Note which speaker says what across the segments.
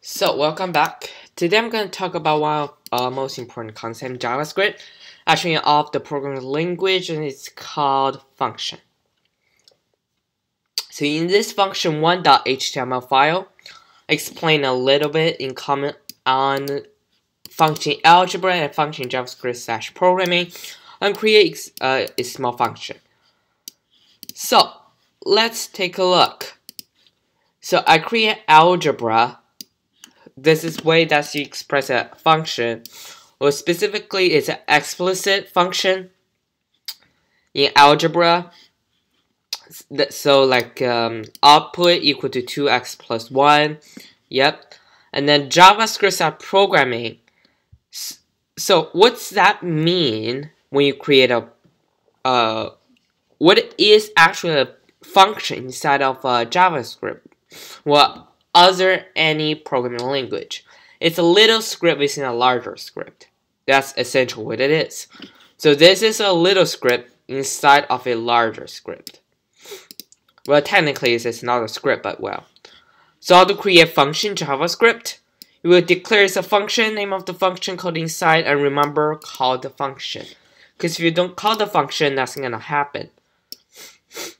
Speaker 1: So welcome back. Today I'm going to talk about one of most important concepts in JavaScript, actually of the programming language, and it's called function. So in this function 1.html file, I explain a little bit in comment on function algebra and function JavaScript / programming, and create a small function. So let's take a look. So I create algebra. This is way that you express a function, or specifically it's an explicit function in algebra. So like output equal to 2x plus 1, yep. And then JavaScript programming. So what's that mean when you create what is actually a function inside of JavaScript? Well, other any programming language. It's a little script within a larger script. That's essentially what it is. So this is a little script inside of a larger script. Well, technically it's not a script, but well. So how to create function JavaScript? You will declare a function, name of the function code inside, and remember call the function. Because if you don't call the function, nothing gonna happen.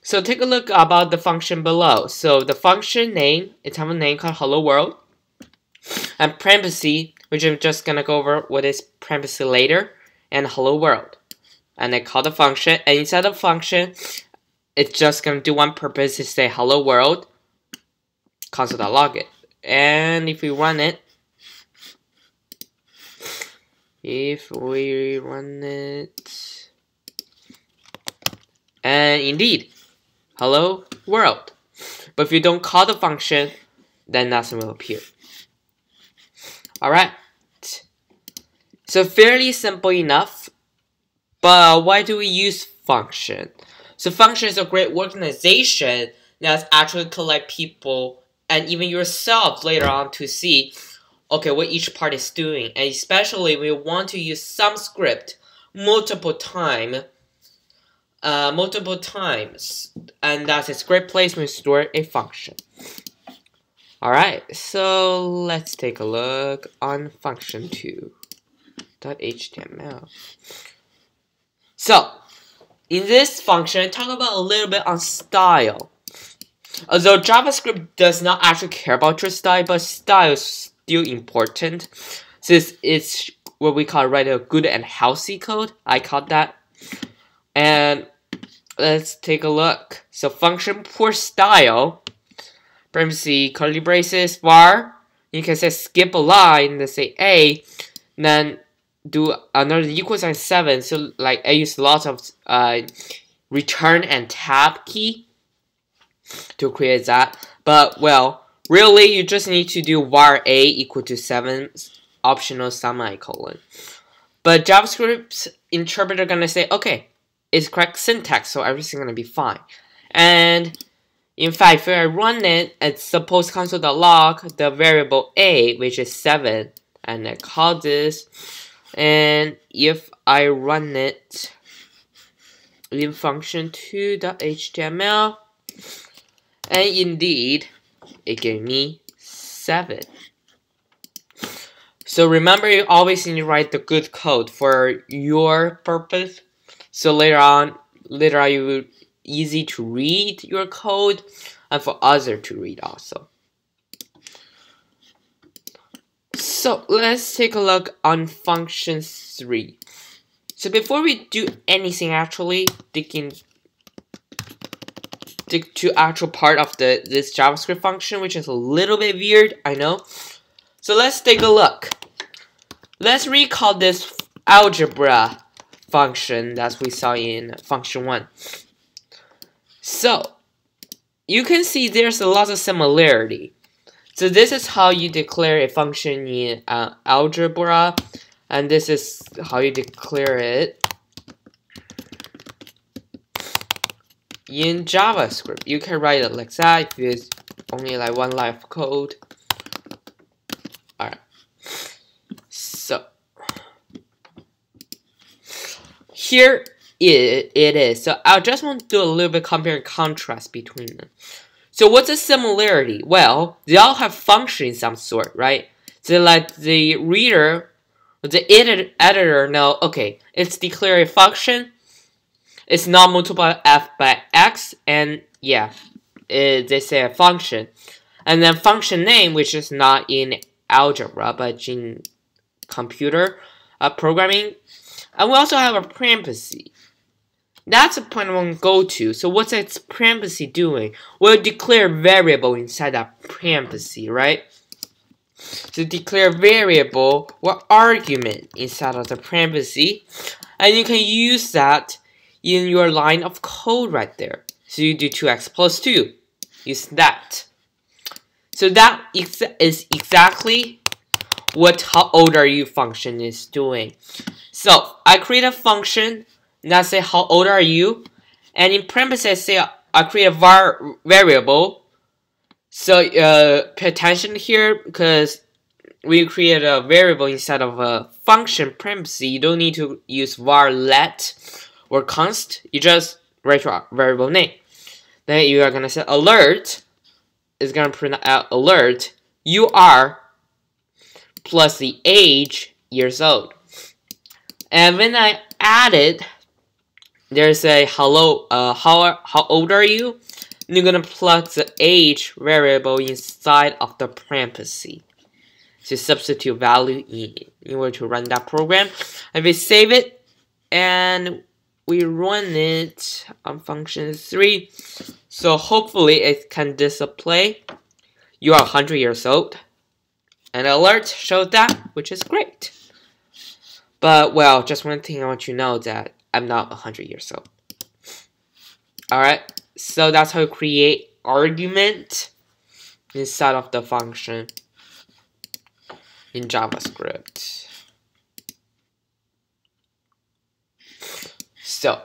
Speaker 1: So take a look about the function below. So the function name, it has a name called hello world. And parentheses, which I'm just gonna go over what is parentheses later, and hello world. And I call the function, and inside the function, it's just gonna do one purpose to say hello world, console.log it. And if we run it, and indeed, hello world. But if you don't call the function, then nothing will appear. Alright. So fairly simple enough. But why do we use function? So function is a great organization that's actually collect people and even yourself later on to see okay what each part is doing. And especially we want to use some script multiple times, and that's a great place to store a function. Alright, so let's take a look on function2.html. So in this function, talk about a little bit on style. Although JavaScript does not actually care about your style, but style is still important since it's what we call a good and healthy code. I call that. And let's take a look. So function for style, parentheses, curly braces, var. You can say skip a line, let's say A, then do another equal sign 7. So like I use lots of return and tab key to create that. But well, really you just need to do var A equal to 7 optional semicolon. But JavaScript's interpreter gonna say, okay, it's correct syntax, so everything's gonna be fine. And in fact, if I run it, it's suppose console.log the variable A, which is 7, and I call this. And if I run it in function2.html, and indeed, it gave me 7. So remember, you always need to write the good code for your purpose. So later on you will easy to read your code and for others to read also. So let's take a look on function 3. So before we do anything, actually dig to actual part of this JavaScript function, which is a little bit weird, I know. So let's take a look. Let's recall this algebra function that we saw in function 1. So you can see there's a lot of similarity. So this is how you declare a function in algebra, and this is how you declare it in JavaScript. You can write it like that if it's only like one line of code. Alright. So here it is. So I just want to do a little bit compare and contrast between them. So what's the similarity? Well, they all have function in some sort, right? So let the reader, the editor know, okay, it's declare a function, it's not multiply f by x, and yeah, they say a function. And then function name, which is not in algebra, but in computer programming. And we also have a parenthesis. That's the point I want to go to. So what's its parenthesis doing? We'll declare variable inside that parenthesis, right? So declare variable or argument inside of the parenthesis. And you can use that in your line of code right there. So you do 2x plus 2. Use that. So that is exactly what how old are you function is doing. So I create a function that say how old are you, and in parentheses say I create a variable. So pay attention here because we create a variable inside of a function parenthesis. You don't need to use var let or const. You just write your variable name. Then you are gonna say alert is gonna print out alert. You are plus the age years old. And when I add it, there's a hello, how old are you? And you're gonna plug the age variable inside of the parenthesis to substitute value in order to run that program. And we save it and we run it on function 3. So hopefully it can display you are 100 years old. And alert shows that, which is great. But, well, just one thing I want you to know that I'm not 100 years old. Alright, so that's how you create argument inside of the function in JavaScript. So,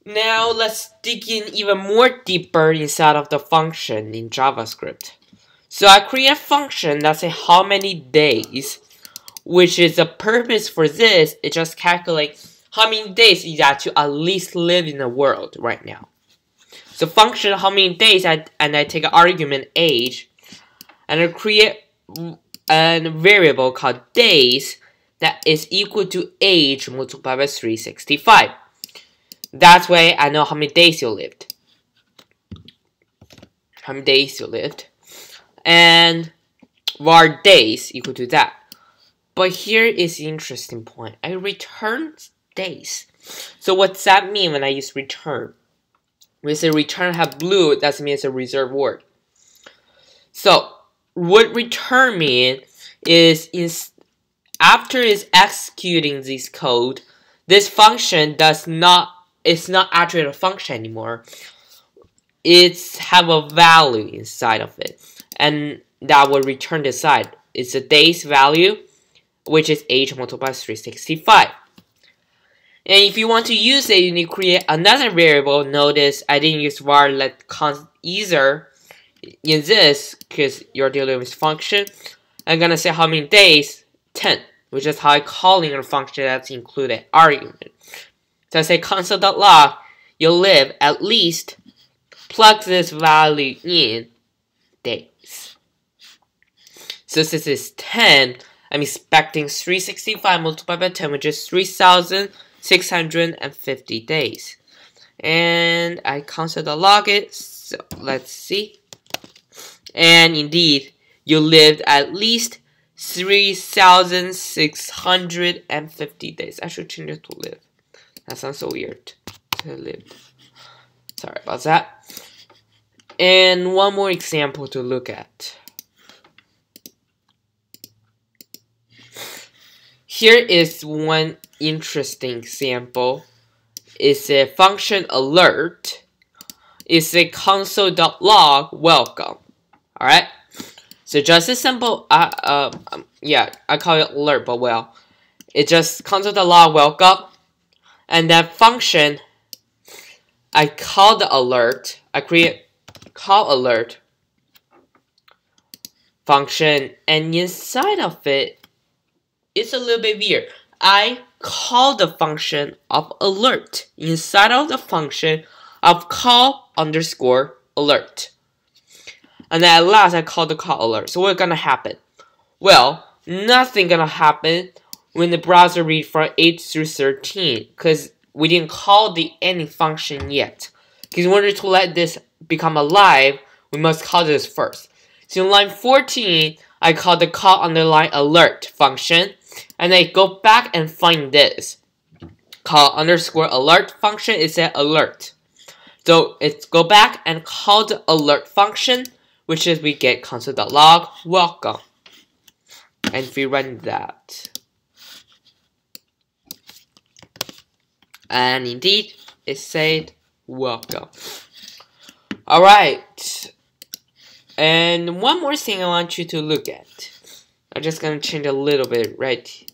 Speaker 1: now let's dig in even more deeper inside of the function in JavaScript. So I create a function that says how many days, which is the purpose for this, it just calculates how many days you have to at least live in the world right now. So function how many days, and I take an argument age, and I create a variable called days that is equal to age multiplied by 365. That way I know how many days you lived. How many days you lived. And var days equal to that. But here is the interesting point. I return days. So what's that mean when I use return? When I say return have blue, that means it's a reserved word. So what return mean is after it's executing this code, this function it's not actually a function anymore. It's have a value inside of it. And that will return the side. It's a day's value, which is age multiplied by 365. And if you want to use it, you need to create another variable. Notice I didn't use var let const either in this because you're dealing with function. I'm gonna say how many days, 10, which is how I calling a function that's included argument. So I say console.log, you'll live at least, plug this value in days. So since it's 10, I'm expecting 365 multiplied by 10, which is 3,650 days. And I console.log it, so let's see. And indeed, you lived at least 3,650 days. I should change it to live. That sounds so weird. To live. Sorry about that. And one more example to look at. Here is one interesting example. It's a function alert. It's a console.log welcome. Alright? So just a simple, yeah, I call it alert, but well, it's just console.log welcome. And that function, I call the alert, I create call alert function, and inside of it, it's a little bit weird. I call the function of alert inside of the function of call underscore alert. And then at last I call the call alert. So what's gonna happen? Well, nothing gonna happen when the browser reads from 8 through 13, because we didn't call the ending function yet. Because in order to let this become alive, we must call this first. So in line 14, I call the call underline alert function, and I go back and find this. Call underscore alert function is at alert. So it's go back and call the alert function, which is we get console.log welcome. And if we run that, and indeed it said welcome. Alright, and one more thing I want you to look at. I'm just gonna change a little bit, right?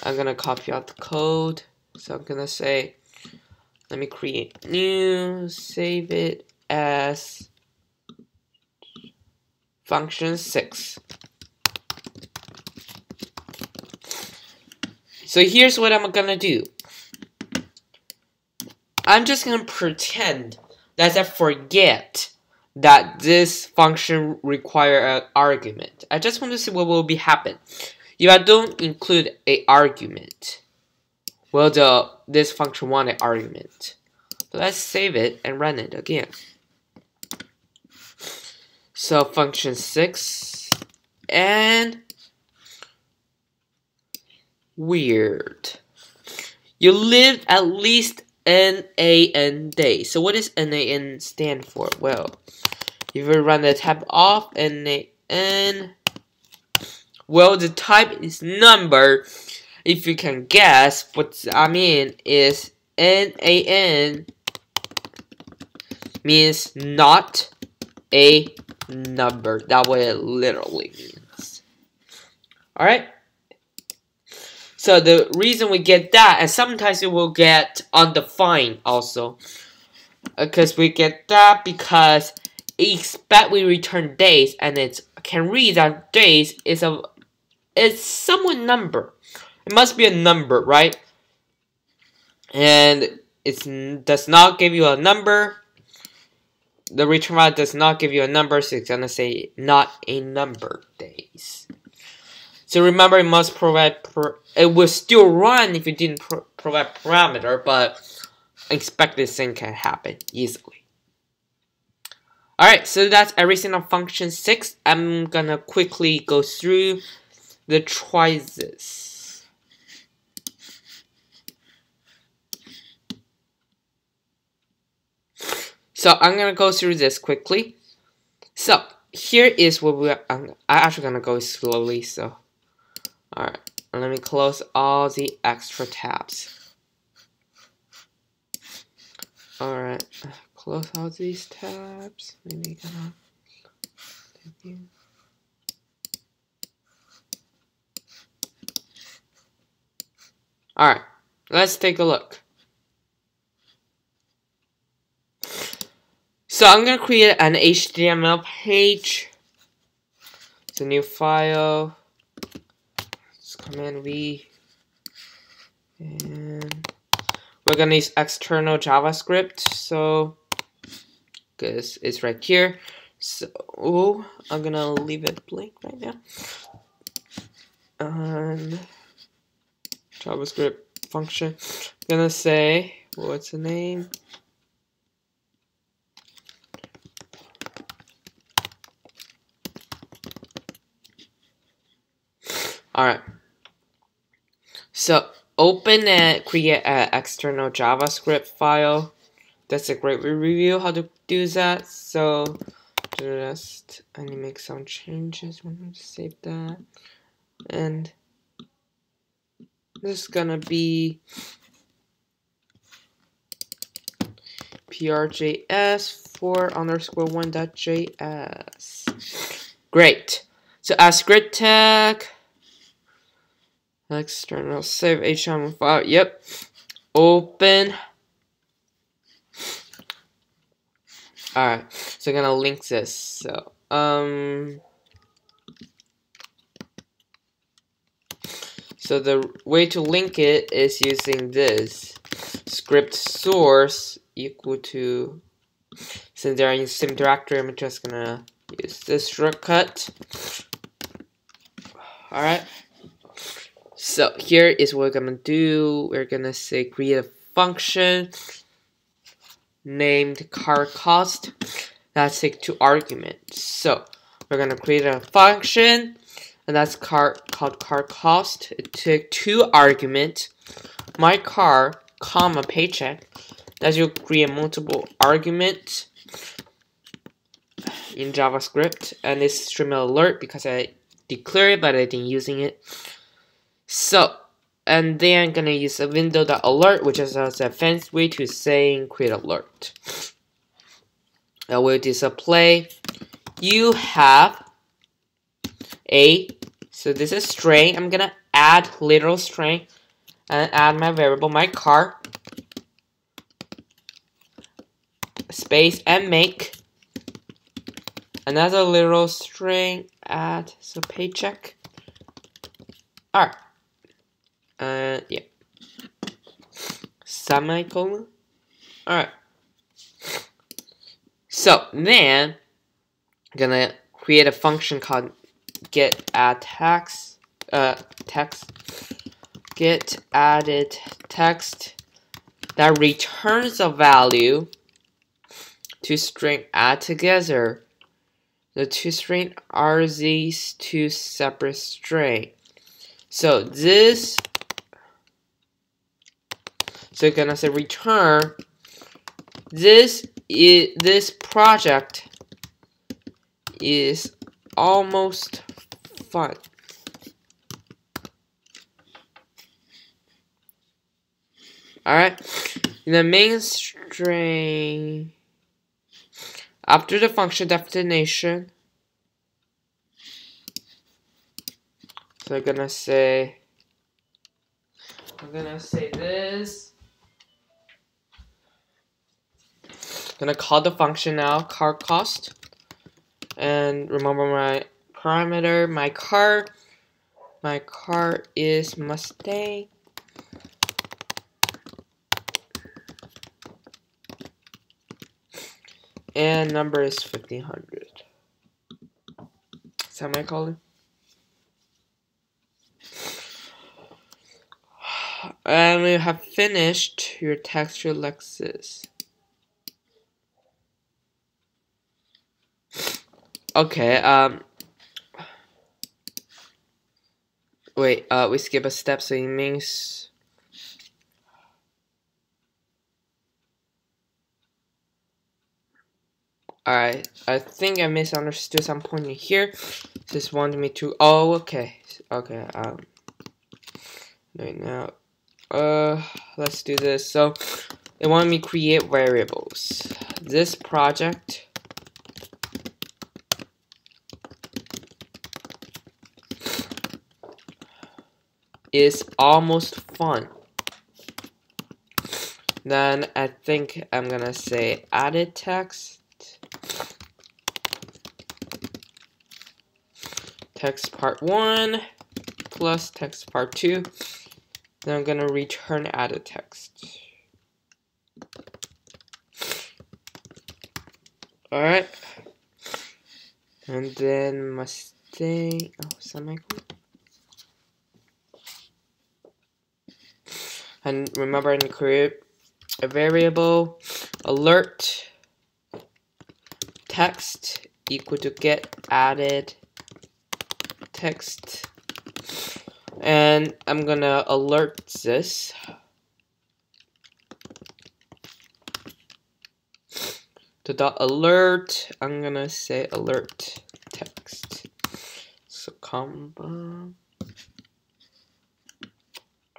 Speaker 1: I'm gonna copy out the code. So I'm gonna say, let me create new, save it as function 6. So here's what I'm gonna do. I'm just gonna pretend that I forget that this function requires an argument. I just want to see what will be happen if I don't include an argument. Well, this function want an argument. So let's save it and run it again. So function 6 and weird. You lived at least NaN days. So what does NaN stand for? Well, if we run the tab off, NaN, well, the type is number. If you can guess, what I mean is NaN means not a number. That's what it literally means. Alright? So the reason we get that, and sometimes we will get undefined also. Because we get that because it expect we return days, and it can read that days is somewhat number. It must be a number, right? And it does not give you a number. The return value does not give you a number, so it's gonna say not a number days. So remember, it must provide it will still run if you didn't provide parameter, but expect this thing can happen easily. Alright, so that's everything on function 6. I'm gonna quickly go through the choices. So I'm gonna go through this quickly. So here is what I'm actually gonna go slowly. So alright, let me close all the extra tabs. Alright, close all these tabs. Maybe gonna alright, let's take a look. So I'm gonna create an HTML page. It's a new file. It's Command V, and we're gonna use external JavaScript. So, because it's right here. So I'm gonna leave it blank right now. And JavaScript function. I'm gonna say, what's the name? Alright, so open and create an external JavaScript file. That's a great review how to do that. So just I need to make some changes when I save that. And this is gonna be prjs 4_1.js. Great. So as script tag, external save HTML file. Yep. Open. Alright. So I'm gonna link this. So so the way to link it is using this script source equal to Since they're in the same directory, I'm just gonna use this shortcut. Alright. So here is what we're gonna do. We're gonna say create a function named car cost. That's take 2 arguments. So we're gonna create a function, and that's called car cost. It took 2 arguments, my car, comma paycheck. That you'll create multiple arguments in JavaScript, and it's stream alert because I declare it, but I didn't using it. So, and then I'm gonna use a window.alert, which is a fancy way to saying create alert. I will display. You have a, so this is string. I'm gonna add literal string and add my variable, my car, space, and make another literal string, add, so paycheck. Alright. Yeah. Semicolon. Alright. So then I'm gonna create a function called get add text get added text that returns a value to string add together. The 2 string are these 2 separate string. So this, so you're gonna say return this project is almost fun. Alright, in the main string, after the function definition, so I'm gonna say this. Gonna call the function now car cost, and remember my parameter, my car is Mustang, and number is 1500. Semicolon. And we have finished your texture like this. Okay, wait, we skip a step, so it means alright, I think I misunderstood some point in here. Just wanted me to, oh, okay, right now, let's do this. So, it wanted me to create variables. This project is almost fun. Then I think I'm gonna say added text, text part 1 plus text part 2. Then I'm gonna return added text. Alright. And then Mustang, oh, semicolon. And remember, I need to create a variable alert text equal to get added text, and I'm gonna alert this. To dot alert, I'm gonna say alert text. So combo.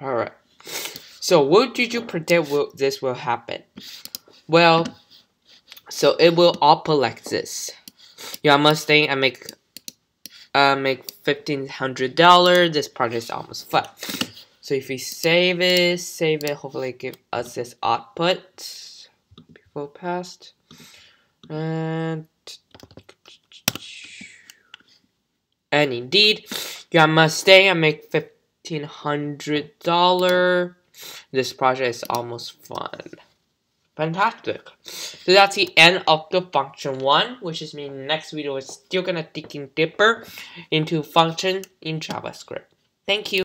Speaker 1: Alright. So what did you predict this will happen? Well, so it will output like this. Yeah, Mustang, I make $1,500. This project is almost fun. So if we save it, hopefully give us this output before past. And indeed, yeah, Mustang, I make $1,500. This project is almost fun. Fantastic. So that's the end of the function 1, which is mean next video is still gonna digging deeper into function in JavaScript. Thank you.